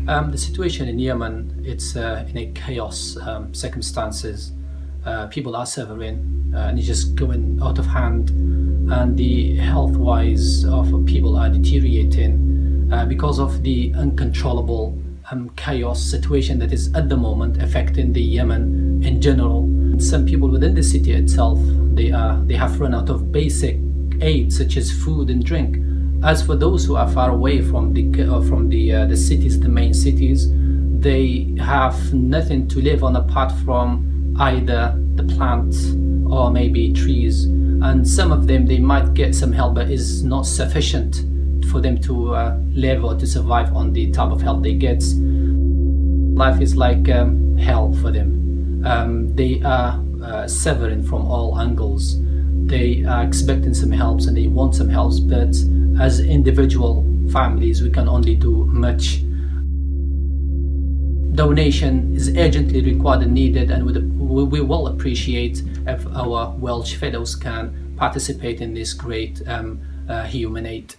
The situation in Yemen, it's in a chaos circumstances. People are suffering and it's just going out of hand, and the health-wise of people are deteriorating because of the uncontrollable chaos situation that is at the moment affecting the Yemen in general. Some people within the city itself, they have run out of basic aid such as food and drink. As for those who are far away from the cities, the main cities, they have nothing to live on apart from either the plants or maybe trees. And some of them, they might get some help, but is not sufficient for them to live or to survive on the type of help they get. Life is like hell for them. They are suffering from all angles. They are expecting some helps and they want some helps, but as individual families, we can only do much. Donation is urgently required and needed, and we will appreciate if our Welsh fellows can participate in this great human aid.